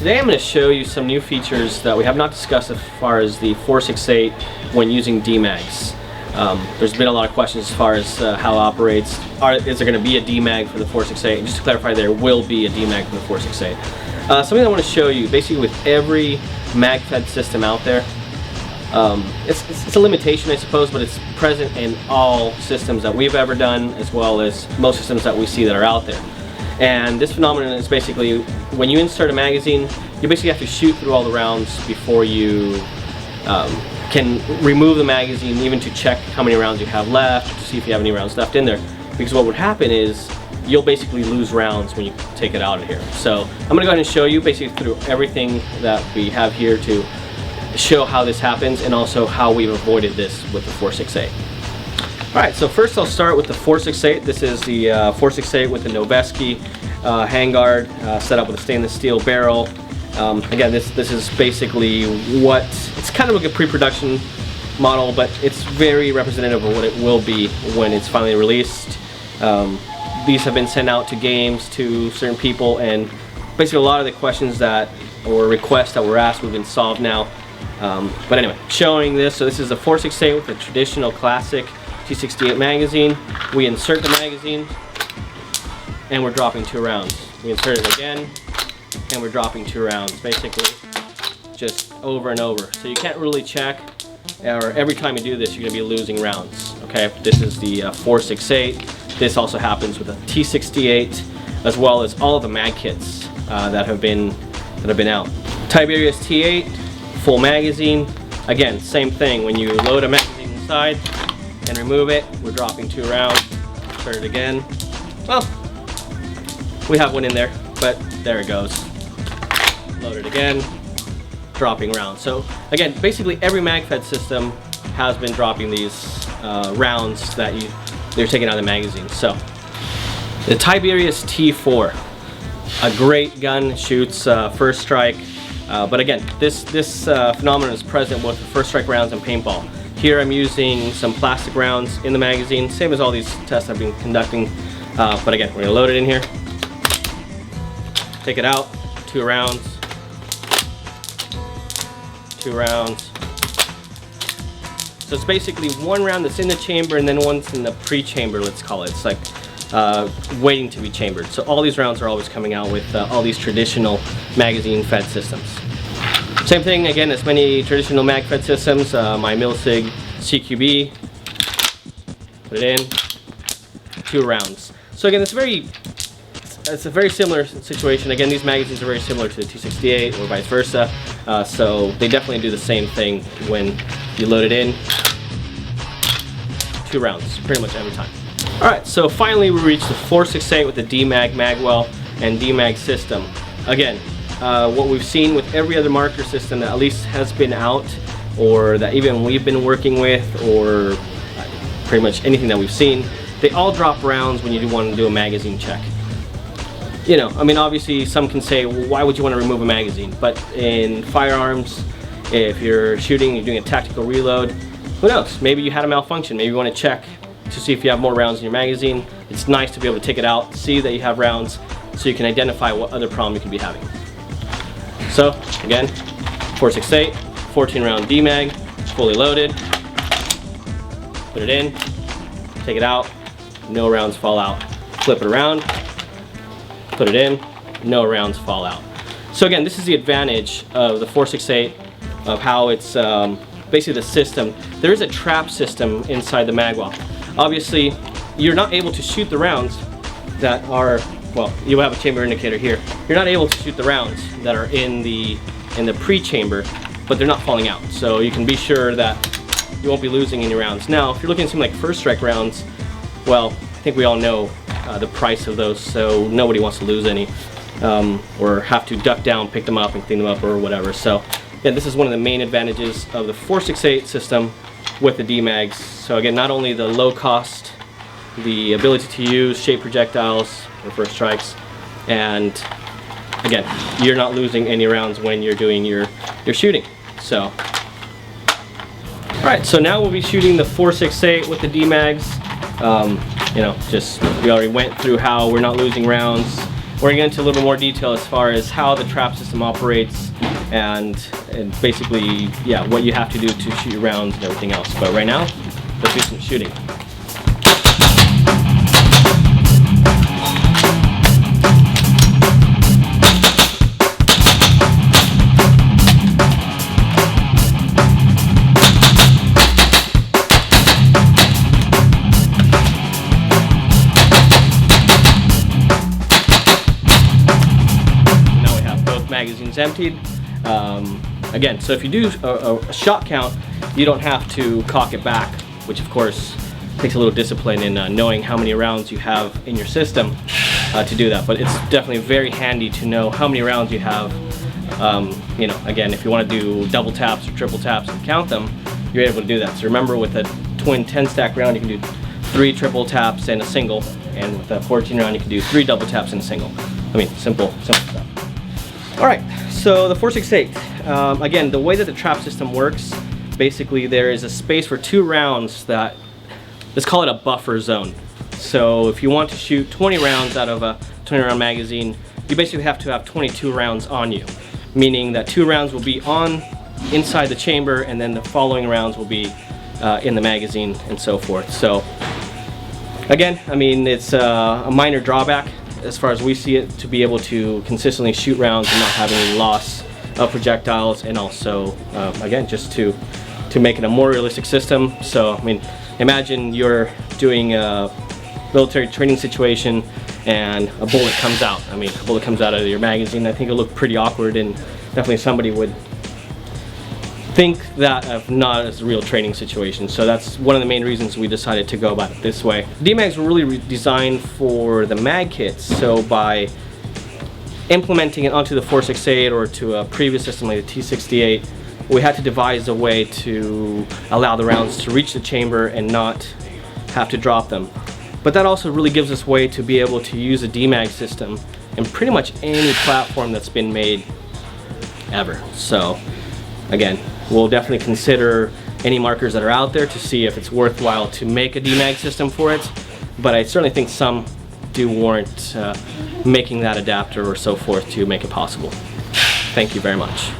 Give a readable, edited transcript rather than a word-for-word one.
Today I'm going to show you some new features that we have not discussed as far as the 468 when using DMAGs. There's been a lot of questions as far as how it operates. Is there going to be a DMAG for the 468? And just to clarify, there will be a DMAG for the 468. Something I want to show you, basically with every mag-fed system out there, it's a limitation, I suppose, but it's present in all systems that we've ever done, as well as most systems that we see that are out there. And this phenomenon is basically when you insert a magazine, you basically have to shoot through all the rounds before you can remove the magazine, even to check how many rounds you have left, to see if you have any rounds left in there. Because what would happen is you'll basically lose rounds when you take it out of here. So I'm going to go ahead and show you basically through everything that we have here to show how this happens and also how we've avoided this with the 468. Alright, so first I'll start with the 468. This is the 468 with the Noveski handguard set up with a stainless steel barrel. Again, this is basically what, it's kind of like a pre-production model, but it's very representative of what it will be when it's finally released. These have been sent out to games, to certain people, and basically a lot of the questions that, or requests that were asked, have been solved now. But anyway, showing this, so this is a 468 with a traditional classic T68 magazine. We insert the magazine and we're dropping 2 rounds. We insert it again and we're dropping 2 rounds, basically just over and over. So you can't really check, or every time you do this you're going to be losing rounds. Okay, this is the 468. This also happens with a T68, as well as all of the mag kits that have been out. Tiberius T8, full magazine. Again, same thing. When you load a magazine inside and remove it, we're dropping 2 rounds. Insert it again. Well, we have one in there, but there it goes. Load it again, dropping rounds. So again, basically every mag-fed system has been dropping these rounds that they're taking out of the magazine. So the Tiberius T4, a great gun, shoots first strike. But again, this phenomenon is present with the first strike rounds and paintball. Here I'm using some plastic rounds in the magazine, same as all these tests I've been conducting. But again, we're going to load it in here, take it out, 2 rounds, 2 rounds. So it's basically 1 round that's in the chamber and then one's in the pre-chamber, let's call it. It's like waiting to be chambered. So all these rounds are always coming out with all these traditional magazine-fed systems. Same thing again as many traditional mag-fed systems. My Milsig CQB, put it in, 2 rounds. So again, it's a very similar situation. Again, these magazines are very similar to the T68 or vice versa. So they definitely do the same thing when you load it in. 2 rounds, pretty much every time. Alright, so finally we reached the 468 with the DMAG-well and DMAG system. Again, what we've seen with every other marker system that at least has been out, or that even we've been working with, or pretty much anything that we've seen, they all drop rounds when you want to do a magazine check. You know, I mean, obviously some can say, well, why would you want to remove a magazine? But in firearms, if you're shooting, you're doing a tactical reload, who knows? Maybe you had a malfunction. Maybe you want to check to see if you have more rounds in your magazine. It's nice to be able to take it out, see that you have rounds, so you can identify what other problem you could be having. So again, 468, 14-round DMAG, fully loaded. Put it in, take it out, no rounds fall out. Flip it around, put it in, no rounds fall out. So again, this is the advantage of the 468, of how it's basically the system. There is a trap system inside the mag-well. Obviously, you're not able to shoot the rounds that are, well, you have a chamber indicator here. You're not able to shoot the rounds that are in the pre-chamber, but they're not falling out. So you can be sure that you won't be losing any rounds. Now, if you're looking at something like first strike rounds, well, I think we all know the price of those, so nobody wants to lose any, or have to duck down, pick them up, and clean them up, or whatever. So, yeah, this is one of the main advantages of the 468 system with the DMAGs. So again, not only the low cost, the ability to use shape projectiles for first strikes, and again, you're not losing any rounds when you're doing your shooting. So, alright, so now we'll be shooting the 468 with the DMAGs. You know, just we already went through how we're not losing rounds we're going to get into a little more detail as far as how the trap system operates and basically, yeah, what you have to do to shoot your rounds and everything else. But right now, let's do some shooting. Magazines emptied. Again, so if you do a shot count, you don't have to cock it back, which of course takes a little discipline in knowing how many rounds you have in your system to do that. But it's definitely very handy to know how many rounds you have. You know, again, if you want to do double taps or triple taps and count them, you're able to do that. So remember, with a twin 10 stack round, you can do 3 triple taps and a single, and with a 14 round, you can do 3 double taps and a single. I mean, simple stuff. Alright, so the 4.68, again, the way that the trap system works, basically there is a space for 2 rounds that, let's call it a buffer zone. So if you want to shoot 20 rounds out of a 20 round magazine, you basically have to have 22 rounds on you, meaning that 2 rounds will be inside the chamber, and then the following rounds will be in the magazine and so forth. So again, I mean, it's a minor drawback as far as we see it, to be able to consistently shoot rounds and not have any loss of projectiles, and also again, just to make it a more realistic system. So I mean, imagine you're doing a military training situation and a bullet comes out. I mean, a bullet comes out of your magazine. I think it'll look pretty awkward, and definitely somebody would think that of not as a real training situation. So that's one of the main reasons we decided to go about it this way. DMAGs were really designed for the mag kits, so by implementing it onto the 4.68 or to a previous system like the T68, we had to devise a way to allow the rounds to reach the chamber and not have to drop them. But that also really gives us a way to be able to use a DMAG system in pretty much any platform that's been made ever. So again, we'll definitely consider any markers that are out there to see if it's worthwhile to make a DMAG system for it, but I certainly think some do warrant making that adapter or so forth to make it possible. Thank you very much.